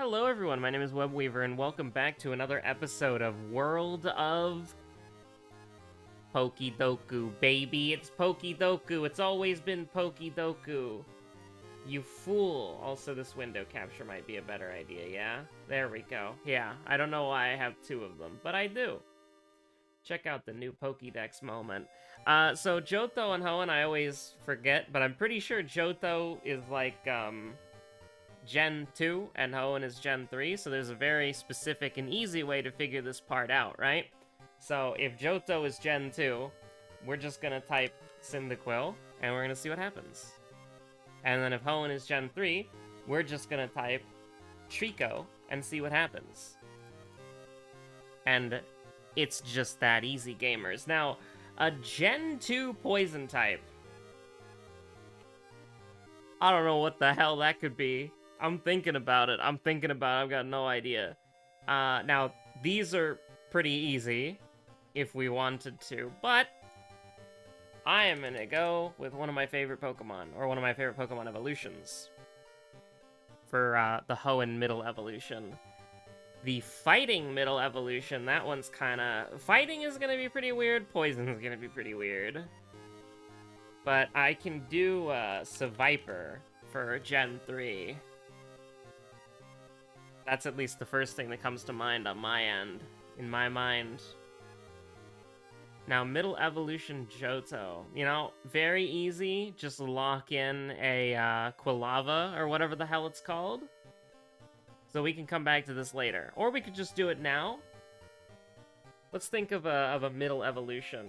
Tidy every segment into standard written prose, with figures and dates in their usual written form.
Hello everyone, my name is Webweaver, and welcome back to another episode of World of Pokidoku, baby. It's Pokidoku. It's always been Pokidoku. You fool. Also, this window capture might be a better idea, yeah? There we go. Yeah, I don't know why I have two of them, but I do. Check out the new Pokédex moment. So Johto and Hoenn I always forget, but I'm pretty sure Johto is like, Gen 2 and Hoenn is Gen 3, so there's a very specific and easy way to figure this part out, right? So if Johto is Gen 2, we're just gonna type Cyndaquil, and we're gonna see what happens. And then if Hoenn is Gen 3, we're just gonna type Trico and see what happens. And it's just that easy, gamers. Now, a Gen 2 poison type. I don't know what the hell that could be. I'm thinking about it. I've got no idea. Now, these are pretty easy, if we wanted to, but I am gonna go with one of my favorite Pokemon, or one of my favorite Pokemon evolutions, for the Hoenn middle evolution. The fighting middle evolution, that one's kinda... Fighting is gonna be pretty weird, poison is gonna be pretty weird. But I can do Seviper for Gen 3. That's at least the first thing that comes to mind on my end, in my mind. Now, middle evolution Johto. You know, very easy. Just lock in a Quilava, or whatever the hell it's called. So we can come back to this later. Or we could just do it now. Let's think of a middle evolution.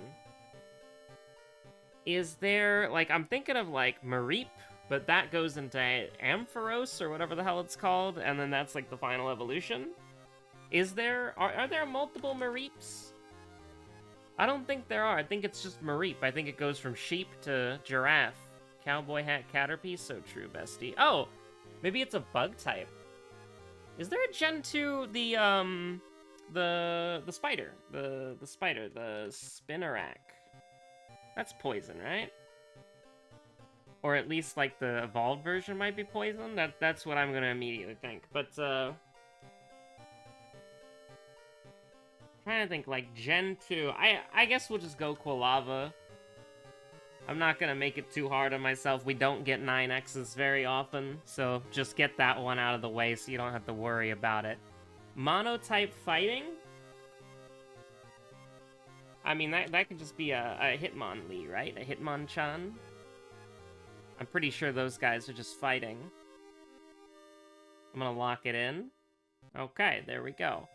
Is there, like, I'm thinking of, like, Mareep, but that goes into Ampharos, or whatever the hell it's called, and then that's, like, the final evolution? Is there, are there multiple Mareeps? I don't think there are. I think it's just Mareep. I think it goes from sheep to giraffe. Cowboy hat, Caterpie, so true, bestie. Oh, maybe it's a bug type. Is there a Gen 2, the spider? The spider, the Spinarak. That's poison, right? Or at least, like, the evolved version might be poison? That's what I'm gonna immediately think. But, trying to think, like, Gen 2. I guess we'll just go Quilava. I'm not gonna make it too hard on myself. We don't get 9Xs very often, so just get that one out of the way so you don't have to worry about it. Monotype fighting? I mean, that could just be a Hitmonlee, right? A Hitmonchan? I'm pretty sure those guys are just fighting. I'm gonna lock it in. Okay, there we go.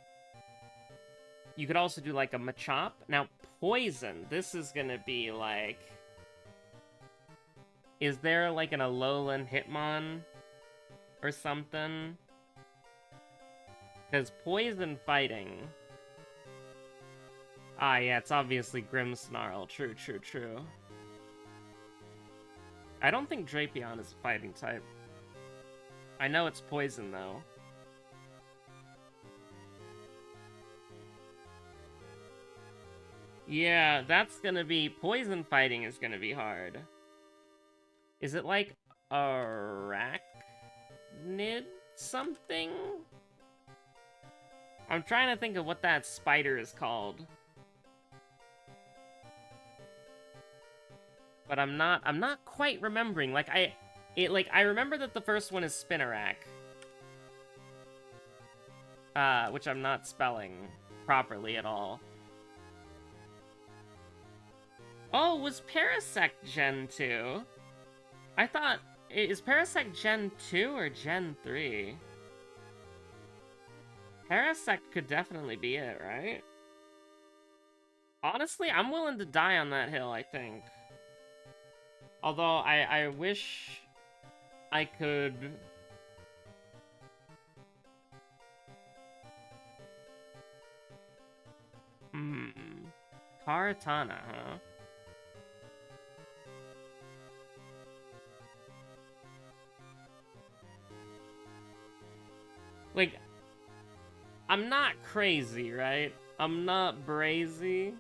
You could also do, like, a Machop. Now, poison. This is gonna be, like... Is there, like, an Alolan Hitmon? Or something? Because poison fighting... Ah, yeah, it's obviously Grimmsnarl. True, true, true. I don't think Drapion is a fighting type. I know it's poison, though. Yeah, that's gonna be... Poison fighting is gonna be hard. Is it like Arachnid something? I'm trying to think of what that spider is called. But I'm not quite remembering. Like, I remember that the first one is Spinarak. Which I'm not spelling properly at all. Oh, was Parasect Gen 2? I thought, is Parasect Gen 2 or Gen 3? Parasect could definitely be it, right? Honestly, I'm willing to die on that hill, I think. Although, I wish I could... Karatana, huh? Like, I'm not crazy, right? I'm not brazy.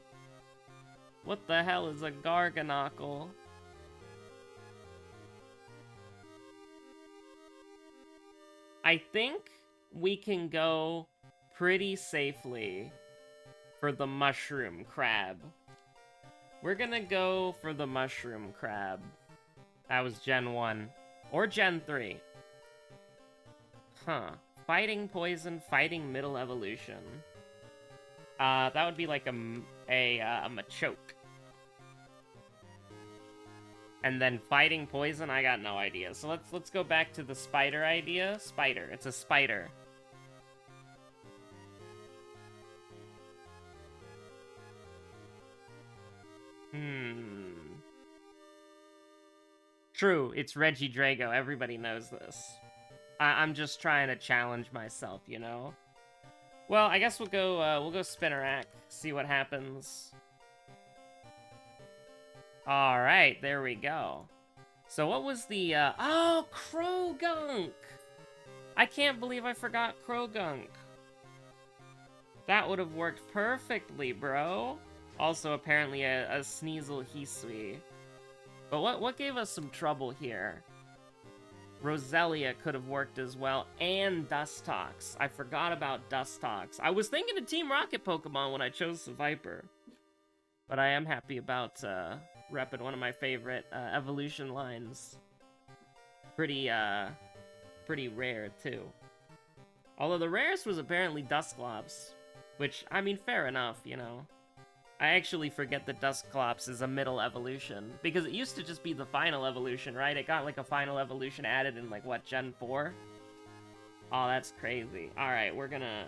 What the hell is a Garganockle? I think we can go pretty safely for the mushroom crab. We're gonna go for the mushroom crab. That was Gen 1. Or Gen 3. Huh. Fighting poison, fighting middle evolution. That would be like a Machoke. And then fighting poison, I got no idea. So let's go back to the spider idea. Spider. It's a spider. True, it's Reggie Drago. Everybody knows this. I'm just trying to challenge myself, you know? Well, I guess we'll go Spinnerack, see what happens. Alright, there we go. So what was the, oh, Krogunk! I can't believe I forgot Krogunk. That would have worked perfectly, bro. Also, apparently, a Sneasel Hisui. But what gave us some trouble here? Roselia could have worked as well, and Dustox. I forgot about Dustox. I was thinking of Team Rocket Pokemon when I chose the Viper. But I am happy about repping one of my favorite evolution lines. Pretty rare, too. Although the rarest was apparently Dusclops. Which, I mean, fair enough, you know. I actually forget that Dusclops is a middle evolution, because it used to just be the final evolution, right? It got, like, a final evolution added in, like, what, Gen 4? Oh, that's crazy. Alright, we're gonna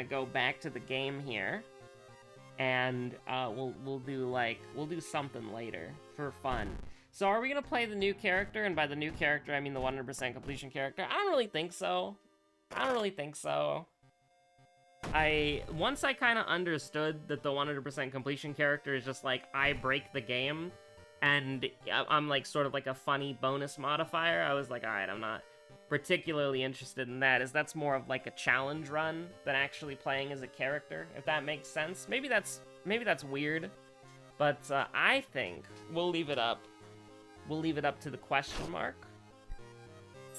go back to the game here, and we'll do something later, for fun. So are we gonna play the new character? And by the new character, I mean the 100% completion character. I don't really think so. Once I kind of understood that the 100% completion character is just like, I break the game, and I'm like sort of like a funny bonus modifier, I was like, alright, I'm not particularly interested in that, as that's more of like a challenge run than actually playing as a character, if that makes sense. Maybe that's weird, but I think we'll leave it up. We'll leave it up to the question mark,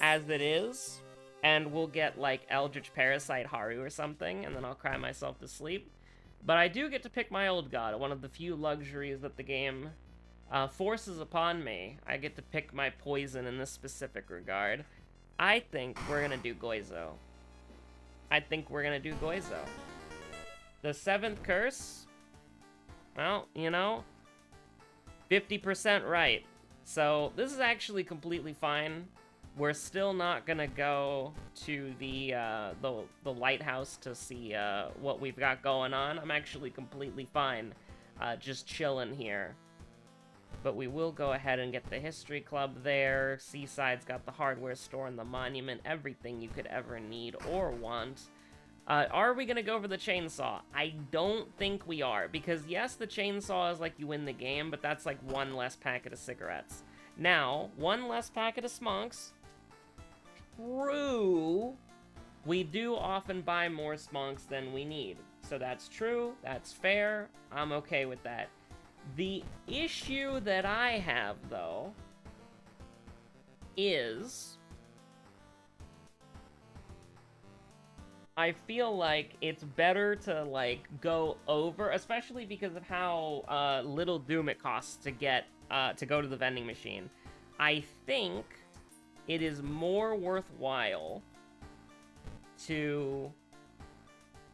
as it is. And we'll get, like, Eldritch Parasite Haru or something, and then I'll cry myself to sleep. But I do get to pick my old god, one of the few luxuries that the game forces upon me. I get to pick my poison in this specific regard. I think we're gonna do Goizo. The 7th curse? Well, you know, 50% right. So, this is actually completely fine. We're still not gonna go to the lighthouse to see what we've got going on. I'm actually completely fine just chilling here. But we will go ahead and get the History Club there. Seaside's got the hardware store and the monument, everything you could ever need or want. Are we gonna go for the chainsaw? I don't think we are, because yes, the chainsaw is like you win the game, but that's like one less packet of cigarettes. Now, one less packet of smonks. True, we do often buy more smonks than we need. So that's true, that's fair, I'm okay with that. The issue that I have, though, is I feel like it's better to, like, go over, especially because of how little doom it costs to get, to go to the vending machine. I think it is more worthwhile to...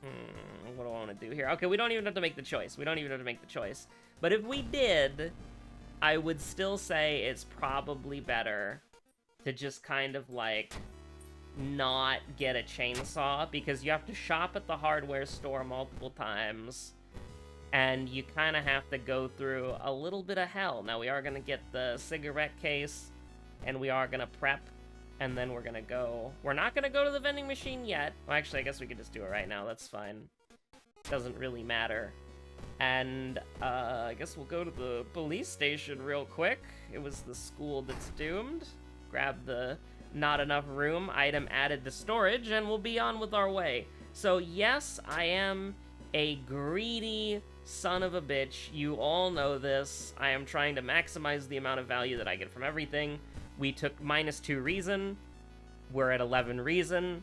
what do I want to do here? Okay, we don't even have to make the choice. But if we did, I would still say it's probably better to just kind of, like, not get a chainsaw, because you have to shop at the hardware store multiple times, and you kind of have to go through a little bit of hell. Now, we are going to get the cigarette case, and we are going to prep, and then we're going to go... We're not going to go to the vending machine yet. Well, actually, I guess we could just do it right now. That's fine. Doesn't really matter. And, I guess we'll go to the police station real quick. It was the school that's doomed. Grab the not enough room item added to storage, and we'll be on with our way. So, yes, I am a greedy son of a bitch. You all know this. I am trying to maximize the amount of value that I get from everything. We took -2 reason. We're at 11 reason.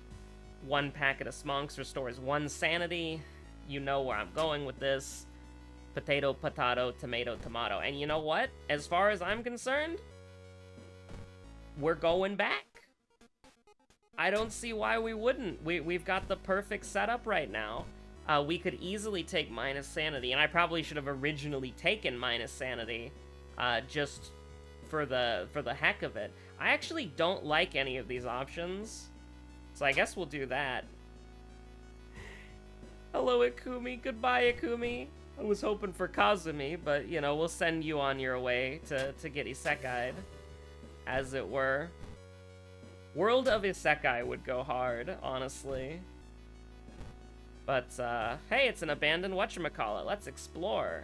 1 packet of smonks restores 1 sanity. You know where I'm going with this. Potato, potato, tomato, tomato. And you know what? As far as I'm concerned, we're going back. I don't see why we wouldn't. We've got the perfect setup right now. We could easily take minus sanity, and I probably should have originally taken minus sanity, just for the heck of it. I actually don't like any of these options, so I guess we'll do that. Hello, Ikumi. Goodbye, Ikumi. I was hoping for Kazumi, but, you know, we'll send you on your way to get isekai'd, as it were. World of Isekai would go hard, honestly. But, hey, it's an abandoned whatchamacallit. Let's explore.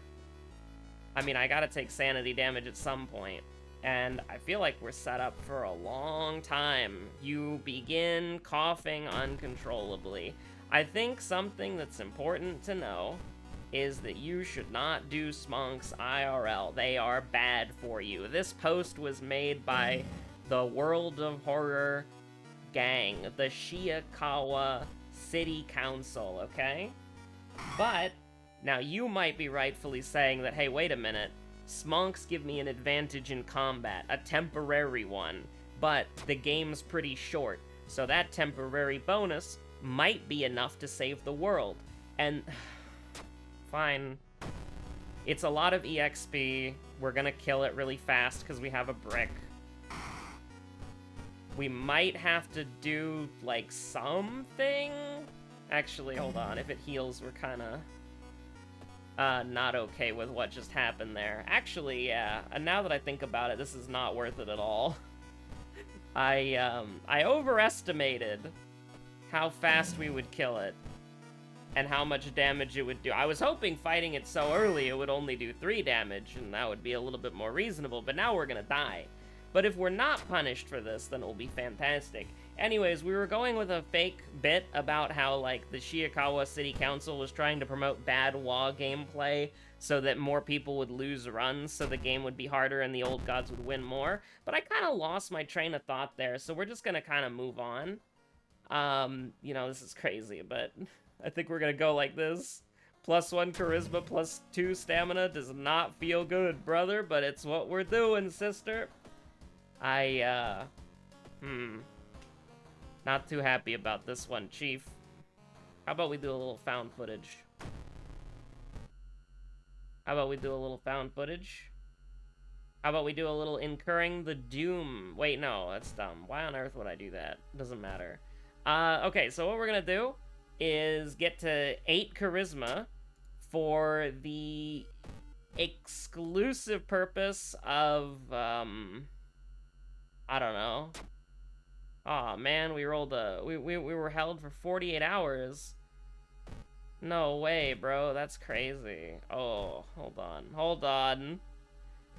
I mean, I gotta take sanity damage at some point, and I feel like we're set up for a long time. You begin coughing uncontrollably. I think something that's important to know is that you should not do smonks IRL. They are bad for you. This post was made by the World of Horror gang, the Shiikawa City Council, okay? But, now you might be rightfully saying that, hey, wait a minute, smonks give me an advantage in combat, a temporary one, but the game's pretty short, so that temporary bonus might be enough to save the world. And, fine. It's a lot of EXP, we're gonna kill it really fast because we have a brick. We might have to do, like, something? Actually, hold on. If it heals, we're kinda not okay with what just happened there. Actually, yeah. And now that I think about it, this is not worth it at all. I overestimated how fast we would kill it and how much damage it would do. I was hoping fighting it so early it would only do 3 damage, and that would be a little bit more reasonable, but now we're gonna die. But if we're not punished for this, then it'll be fantastic. Anyways, we were going with a fake bit about how, like, the Shiikawa City Council was trying to promote bad WoW gameplay so that more people would lose runs, so the game would be harder and the old gods would win more. But I kind of lost my train of thought there, so we're just gonna kind of move on. You know, this is crazy, but I think we're gonna go like this. +1 charisma, +2 stamina does not feel good, brother, but it's what we're doing, sister. Not too happy about this one, Chief. How about we do a little found footage? How about we do a little found footage? How about we do a little incurring the doom? Wait, no, that's dumb. Why on earth would I do that? Doesn't matter. Okay, so what we're gonna do is get to 8 charisma for the exclusive purpose of, I don't know. Aw, man, we rolled we were held for 48 hours. No way, bro, that's crazy. Oh, hold on.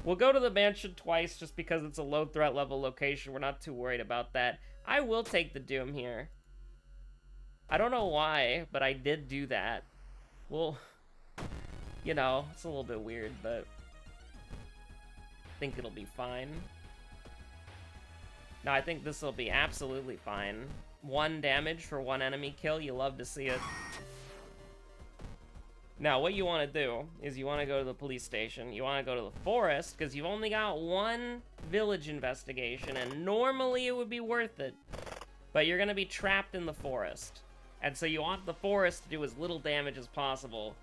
We'll go to the mansion twice just because it's a low threat level location. We're not too worried about that. I will take the Doom here. I don't know why, but I did do that. Well, you know, it's a little bit weird, but I think it'll be fine. No, I think this will be absolutely fine. 1 damage for 1 enemy kill, you love to see it. Now, what you want to do is you want to go to the police station, you want to go to the forest, because you've only got 1 village investigation, and normally it would be worth it. But you're going to be trapped in the forest. And so you want the forest to do as little damage as possible,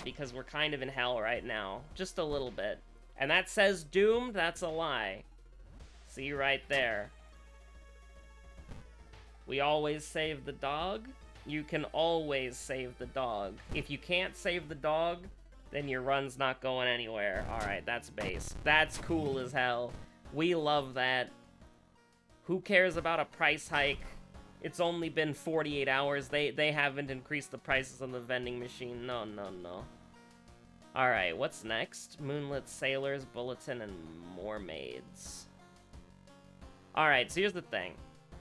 because we're kind of in hell right now. Just a little bit. And that says doomed, that's a lie. See right there. We always save the dog. You can always save the dog. If you can't save the dog, then your run's not going anywhere. Alright, that's base. That's cool as hell. We love that. Who cares about a price hike? It's only been 48 hours. They haven't increased the prices on the vending machine. No. Alright, what's next? Moonlit Sailors, Bulletin, and More Maids. Alright, so here's the thing.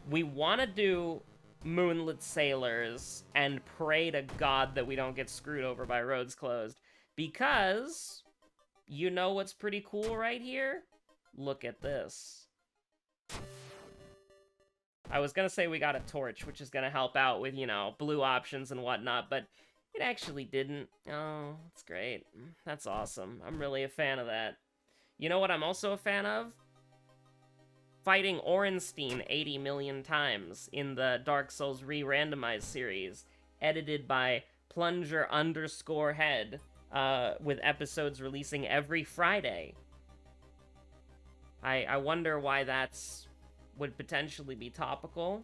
We want to do Moonlit Sailors and pray to God that we don't get screwed over by roads closed. Because, you know what's pretty cool right here? Look at this. I was gonna say we got a torch, which is gonna help out with, you know, blue options and whatnot, but it actually didn't. Oh, that's great. That's awesome. I'm really a fan of that. You know what I'm also a fan of? Fighting Orenstein 80 million times in the Dark Souls re-randomized series, edited by Plunger_head, with episodes releasing every Friday. I wonder why that's would potentially be topical,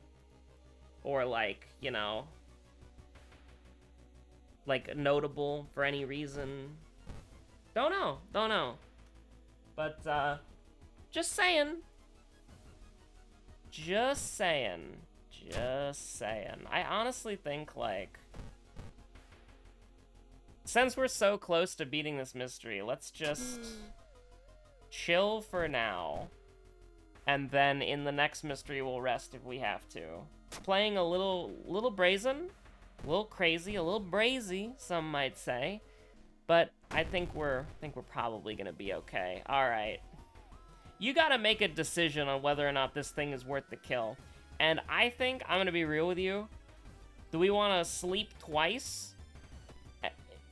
or like, you know, like notable for any reason. Don't know. But just saying. Just saying. I honestly think, like, since we're so close to beating this mystery, let's just chill for now. And then in the next mystery, we'll rest if we have to. Playing a little brazen, a little crazy, a little brazy, some might say. But I think we're probably gonna be okay. All right. You gotta make a decision on whether or not this thing is worth the kill. And I think, I'm gonna be real with you, do we want to sleep twice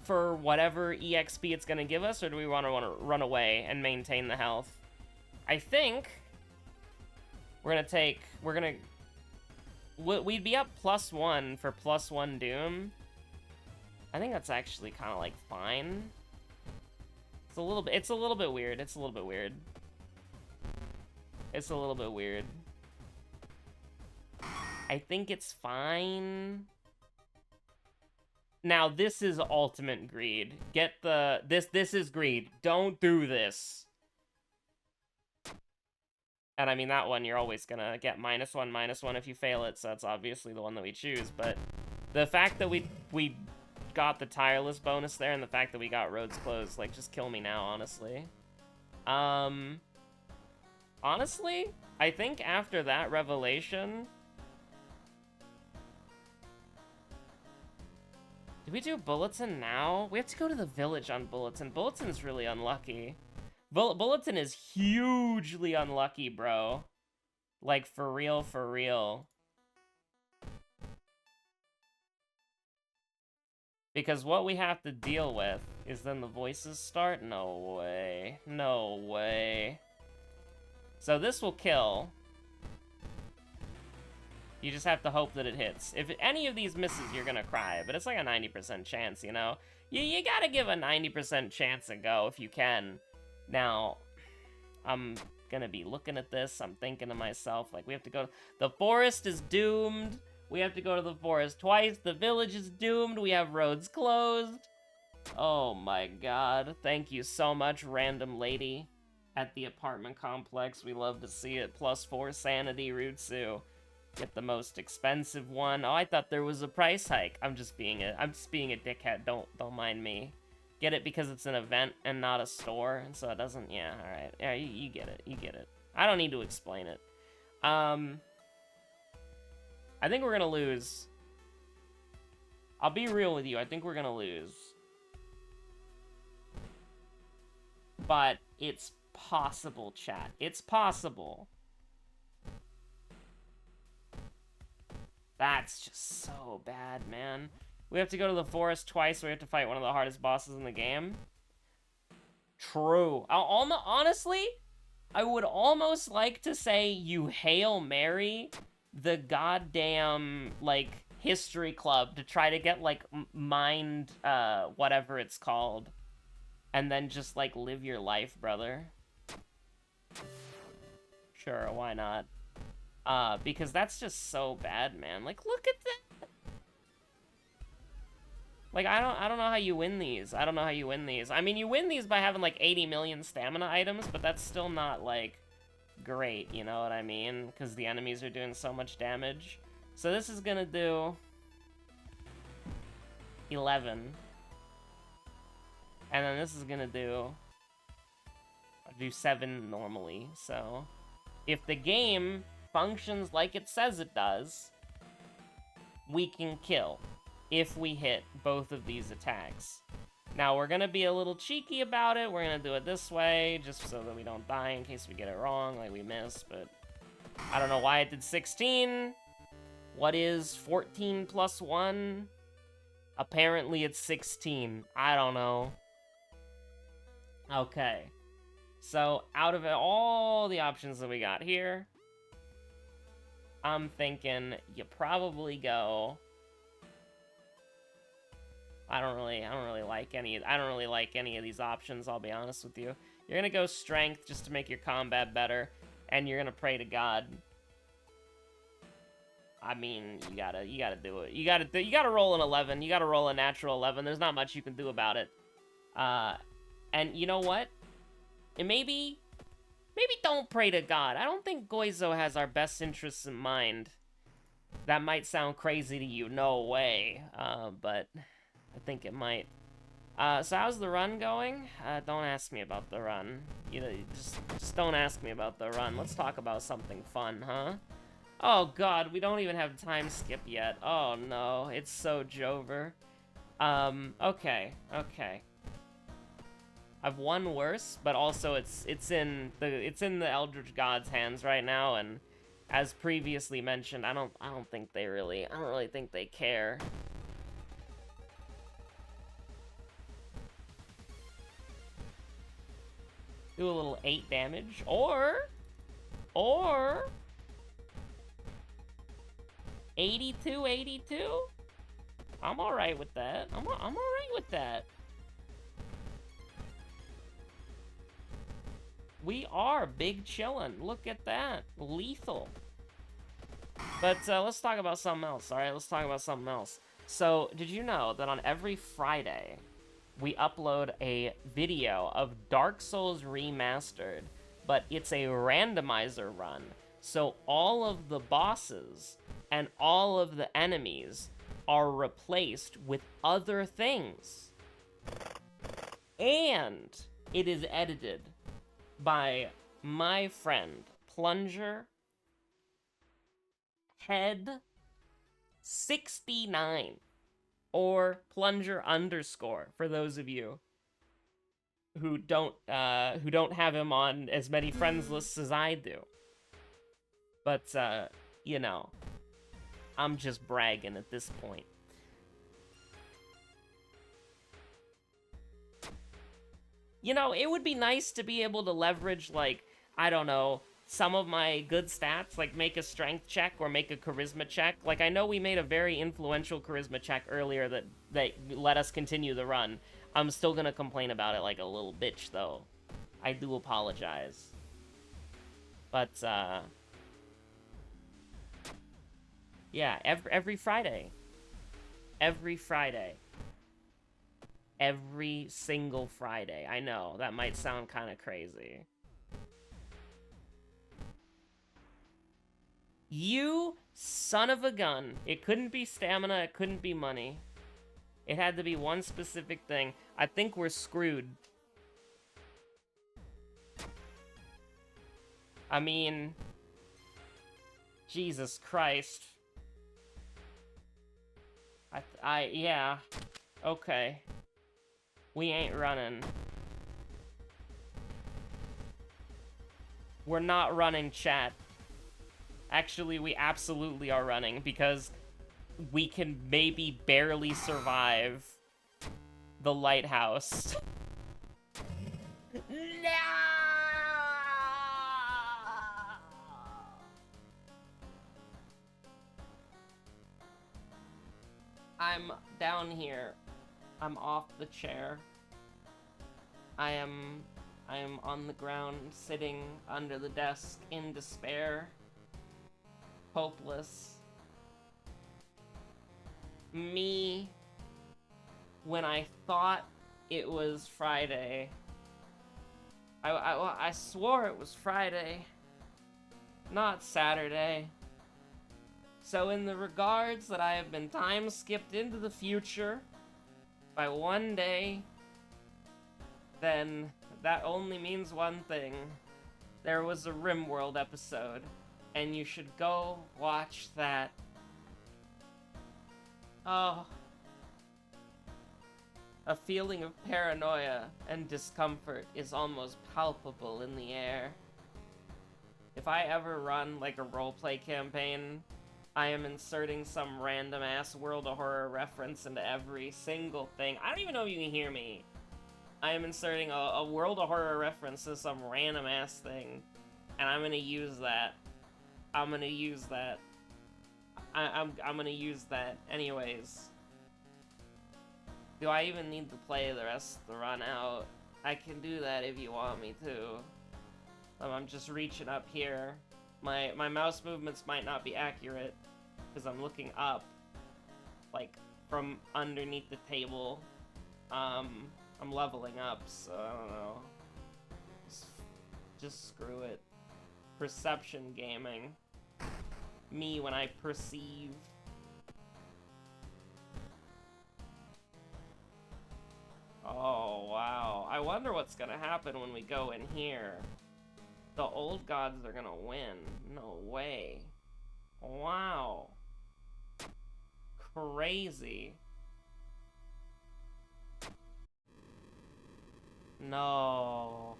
for whatever EXP it's gonna give us, or do we want to run away and maintain the health? I think we'd be up +1 for +1 Doom. I think that's actually kind of like fine. It's a little bit weird. It's a little bit weird. I think it's fine. Now, this is ultimate greed. This is greed. Don't do this. And I mean, that one, you're always gonna get -1/-1 if you fail it, so that's obviously the one that we choose. But the fact that we got the tireless bonus there, and the fact that we got roads closed, like, just kill me now, honestly. Honestly, I think after that revelation... Do we do Bulletin now? We have to go to the village on Bulletin. Bulletin's really unlucky. Bulletin is hugely unlucky, bro. Like, for real, for real. Because what we have to deal with is then the voices start? No way. No way. So this will kill. You just have to hope that it hits. If any of these misses, you're gonna cry, but it's like a 90% chance, you know? You gotta give a 90% chance a go if you can. Now, I'm gonna be looking at this, I'm thinking to myself, like, we have to go... The forest is doomed. We have to go to the forest twice. The village is doomed. We have roads closed. Oh my god. Thank you so much, random lady at the apartment complex. We love to see it. +4 sanity, Rutsu. Get the most expensive one. Oh, I thought there was a price hike. I'm just being a dickhead. Don't mind me. Get it because it's an event and not a store, and so it doesn't... Yeah, all right. Yeah, you get it. You get it. I don't need to explain it. I think we're gonna lose. I'll be real with you. I think we're gonna lose. But it's possible, chat. It's possible. That's just so bad, man. We have to go to the forest twice, so we have to fight one of the hardest bosses in the game. True. Honestly, I would almost like to say you Hail Mary the goddamn, like, history club to try to get, like, mind, whatever it's called. And then just, like, live your life, brother. Sure, why not? Because that's just so bad, man. Like, look at that! Like, I don't know how you win these. I don't know how you win these. I mean, you win these by having, like, 80 million stamina items, but that's still not, like, great, you know what I mean? Because the enemies are doing so much damage. So this is gonna do 11. And then this is gonna do 7 normally. So if the game functions like it says it does, we can kill if we hit both of these attacks. Now, we're gonna be a little cheeky about it. We're gonna do it this way, just so that we don't die in case we get it wrong, like we miss, but I don't know why it did 16. What is 14 plus 1? Apparently it's 16. I don't know. Okay. So, out of all the options that we got here, I'm thinking you probably go... I don't really like any of these options, I'll be honest with you. You're gonna go strength just to make your combat better, and you're gonna pray to God. I mean, you gotta do it. You gotta roll an 11. You gotta roll a natural 11. There's not much you can do about it. And you know what? And maybe don't pray to God. I don't think Goizo has our best interests in mind. That might sound crazy to you. No way. But I think it might. So how's the run going? Don't ask me about the run. You know, just don't ask me about the run. Let's talk about something fun, huh? Oh god, we don't even have time skip yet. Oh no, it's so Jover. Okay. I've won worse, but also it's in the Eldritch God's hands right now, and as previously mentioned, I don't really think they care. Do a little 8 damage, or 82. I'm all right with that. I'm all right with that. We are big chillin'. Look at that. Lethal. But let's talk about something else, alright? Let's talk about something else. So, did you know that on every Friday, we upload a video of Dark Souls Remastered, but it's a randomizer run. So all of the bosses and all of the enemies are replaced with other things. And it is edited by my friend Plunger Head 69 or Plunger _ for those of you who don't have him on as many friends lists as I do. But you know, I'm just bragging at this point. You know, it would be nice to be able to leverage, like, I don't know, some of my good stats, like make a strength check or make a charisma check. Like, I know we made a very influential charisma check earlier that let us continue the run. I'm still gonna complain about it like a little bitch, though. I do apologize. But, yeah, every Friday. Every Friday. Every single Friday. I know, that might sound kind of crazy. You son of a gun. It couldn't be stamina, it couldn't be money. It had to be one specific thing. I think we're screwed. I mean, Jesus Christ. Yeah. Okay. We ain't running. We're not running, chat. Actually, we absolutely are running, because we can maybe barely survive the lighthouse. No! I'm down here. I'm off the chair. I am on the ground, sitting under the desk in despair. Hopeless. Me, when I thought it was Friday. I swore it was Friday, not Saturday. So in the regards that I have been time skipped into the future by one day, then that only means one thing. There was a RimWorld episode, and you should go watch that. Oh. A feeling of paranoia and discomfort is almost palpable in the air. If I ever run, like, a roleplay campaign, I am inserting some random-ass World of Horror reference into every single thing. I don't even know if you can hear me. I am inserting a World of Horror reference to some random-ass thing, and I'm gonna use that. I'm gonna use that. I'm gonna use that anyways. Do I even need to play the rest of the run out? I can do that if you want me to. I'm just reaching up here. My mouse movements might not be accurate, because I'm looking up, like, from underneath the table. I'm leveling up, so I don't know. Just screw it. Perception gaming. Me when I perceive. Oh, wow. I wonder what's gonna happen when we go in here. The old gods are gonna win. No way. Wow. Crazy. No.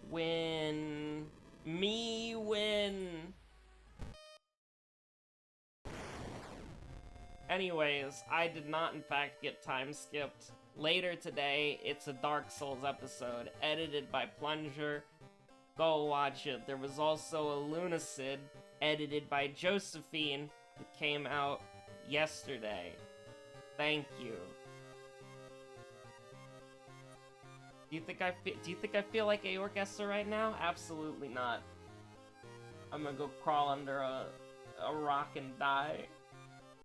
Win. Me win. Anyways, I did not in fact get time skipped. Later today, it's a Dark Souls episode, edited by Plunger. Go watch it. There was also a Lunacid, edited by Josephine, that came out yesterday. Thank you. Do you think I feel like Aorgessa right now? Absolutely not. I'm gonna go crawl under a rock and die.